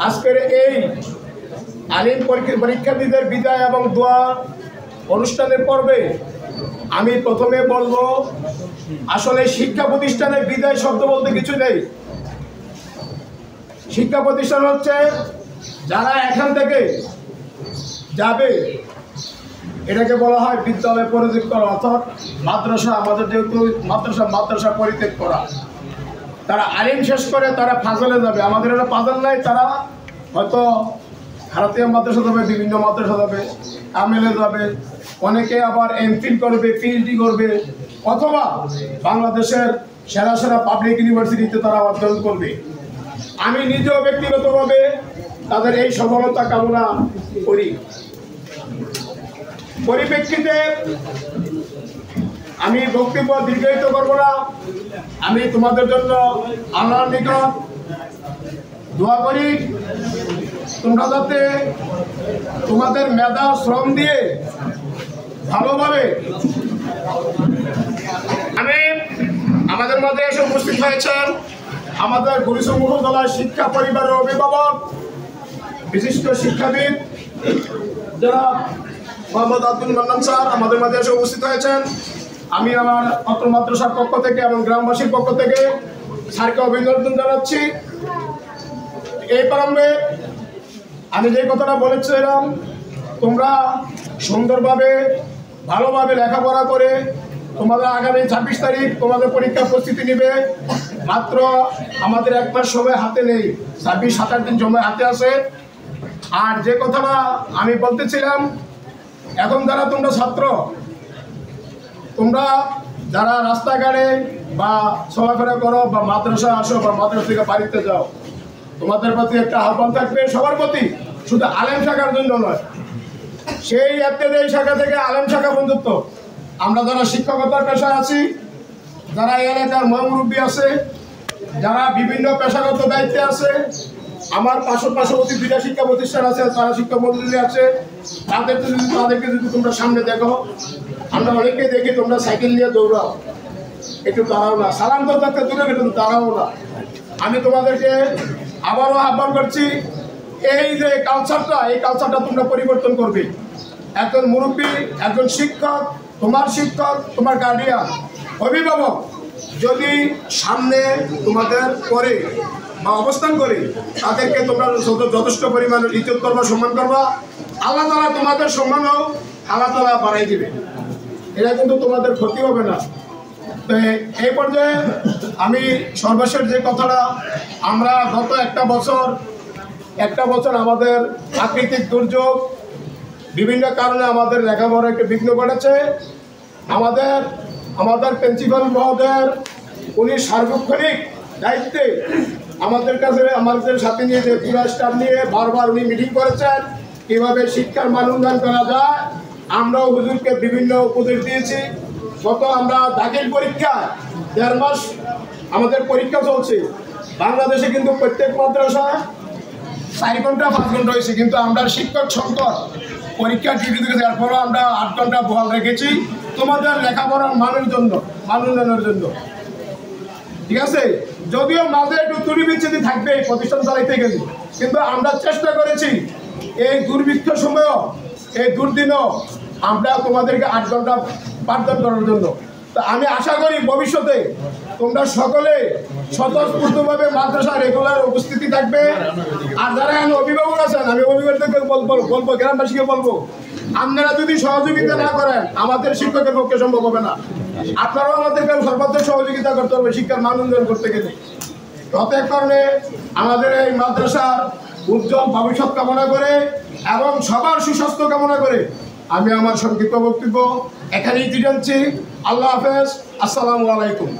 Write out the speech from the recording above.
আজকের এই আলিম পরীক্ষার্থীদের বিদায় এবং দোয়া অনুষ্ঠানের পর্বে আমি প্রথমে বলবো, আসলে শিক্ষা প্রতিষ্ঠানের বিদায় শব্দ বলতে কিছু নেই। শিক্ষা প্রতিষ্ঠান হচ্ছে যারা এখান থেকে যাবে, এটাকে বলা হয় বিদ্যালয় পরিত্যাগ করা, অর্থাৎ মাদ্রাসা। আমাদের যেহেতু মাদ্রাসা পরিত্যাগ করা, তারা আলিম শেষ করে তারা ফাজলে যাবে। আমাদের এটা ফাজল নাই, তারা হয়তো ভারতীয় মাদ্রাসা যাবে, বিভিন্ন মাদ্রাসা যাবে, আমেলে যাবে, অনেকে আবার এমফিল করবে, পিএইচডি করবে, অথবা বাংলাদেশের সেরা সেরা পাবলিক ইউনিভার্সিটিতে তারা অধ্যয়ন করবে। আমি নিজেও ব্যক্তিগতভাবে তাদের এই সফলতা কামনা করি। পরিপ্রেক্ষিতে আমি বক্তব্য দীর্ঘায়িত করব না। আমি তোমাদের জন্য আল্লাহর নিকট দোয়া করি, তোমরা যাতে তোমাদের মেধা শ্রম দিয়ে ভালোভাবে আমাদের মধ্যে এসে উপস্থিত হয়েছেন আমাদের গুরুসুম উপজেলার শিক্ষা পরিবারের অভিভাবক, বিশিষ্ট শিক্ষাবিদ যারা মোহাম্মদ আব্দুল মান্নান স্যার আমাদের মাঝে এসে উপস্থিত হয়েছেন। আমি আমার অত্র মাদ্রাসার পক্ষ থেকে এবং গ্রামবাসীর পক্ষ থেকে স্যারকে অভিনন্দন জানাচ্ছি। এই প্রারম্ভে আমি যে কথাটা বলেছিলাম, তোমরা সুন্দরভাবে ভালোভাবে লেখাপড়া করে তোমাদের আগামী 26 তারিখ তোমাদের পরীক্ষার প্রস্তুতি নেবে। মাত্র আমাদের এক মাস সময় হাতে নেই, 26-27 দিন সময় হাতে আছে। আর যে কথাটা আমি বলতেছিলাম, এখন যারা তোমরা ছাত্র, তোমরা যারা রাস্তাঘাটে বা চলাফেরা করো বা মাদ্রাসায় আসো বা মাদ্রাসা থেকে বাড়িতে যাও, তোমাদের প্রতি একটা আহ্বান থাকবে সবার প্রতি, শুধু আলেম শাখার জন্য নয়, সেই এই শাখা থেকে আলেম শাখা বন্ধুত্ব। আমরা যারা শিক্ষকতার পেশায় আছি, যারা এই এলাকার মুরব্বী আছে, যারা বিভিন্ন পেশাগত দায়িত্বে আছে, আমার পার্শ্ববর্তী 2টা শিক্ষা প্রতিষ্ঠান আছে, তারা শিক্ষক মন্ডলী আছে, তাদেরকে যদি তোমরা সামনে দেখো, আমরা অনেকেই দেখি তোমরা সাইকেল নিয়ে দৌড়াও, একটু দাঁড়াও না, সালাম তো থাকতে দূরে একটু দাঁড়াও না। আমি তোমাদেরকে আবারও আহ্বান করছি, এই যে কালচারটা, এই কালচারটা তোমরা পরিবর্তন করবে। একজন মুরব্বী, একজন শিক্ষক, তোমার গার্ডিয়ান, অভিভাবক যদি সামনে তোমাদের পরে বা অবস্থান করে, তাদেরকে তোমরা যথেষ্ট পরিমাণে ইজ্জত করবা, সম্মান করবা। আল্লাহ তাআলা তোমাদের সম্মানও আল্লাহ তাআলা বাড়াই দিবে, এটা কিন্তু তোমাদের ক্ষতি হবে না। তো এই পর্যায়ে আমি সর্বশেষ যে কথাটা, আমরা গত একটা বছর আমাদের প্রাকৃতিক দুর্যোগ, বিভিন্ন কারণে আমাদের লেখাপড়া একটু বিঘ্ন ঘটেছে। আমাদের প্রিন্সিপাল মহোদয়ের উনি সার্বক্ষণিক দায়িত্বে আমাদের সাথে নিয়ে যে পুরা স্টাফ নিয়ে বারবার উনি মিটিং করেছেন, কীভাবে শিক্ষার মান উন্নয়ন করা যায়। আমরাও হুজুরকে বিভিন্ন উপদেশ দিয়েছি। আমরা দাখিল পরীক্ষা 1.5 মাস আমাদের পরীক্ষা চলছে। বাংলাদেশে কিন্তু প্রত্যেক মাদ্রাসা 4 ঘন্টা 5 ঘন্টা হয়েছে, কিন্তু আমরা শিক্ষক সংকট, পরীক্ষা ডিউটি থেকে দেওয়ার পরও আমরা 8 ঘন্টা বহাল রেখেছি তোমাদের লেখাপড়ার মান উন্নয়নের জন্য। ঠিক আছে, যদিও মাঝে একটু ত্রুটি বিচ্ছেদি থাকবে এই প্রতিষ্ঠান চালাইতে গেলে, কিন্তু আমরা চেষ্টা করেছি এই দুর্ভিক্ষ সময়ও, এই দুর্দিনও আমরা তোমাদেরকে 8 ঘন্টা পাঠদান করার জন্য। তো আমি আশা করি ভবিষ্যতে তোমরা সকলে স্বতঃস্ফূর্তভাবে মাদ্রাসা রেগুলার উপস্থিতি থাকবে। আর যারা এখন অভিভাবক আছেন, আমি অভিভাবকদেরকে বলবো, গ্রামবাসীকে বলবো, আপনারা যদি সহযোগিতা না করেন, আমাদের শিক্ষকের পক্ষে সম্ভব হবে না। আপনারাও আমাদেরকে সর্বোচ্চ সহযোগিতা করতে হবে শিক্ষার মান উন্নয়ন করতে গেলে। প্রত্যেক কারণে আমাদের এই মাদ্রাসার উজ্জ্বল ভবিষ্যৎ কামনা করে এবং সবার সুস্বাস্থ্য কামনা করে আমি আমার সংক্ষিপ্ত বক্তব্য এখানেই জানাচ্ছি। আল্লাহ হাফেজ, আসসালামু আলাইকুম।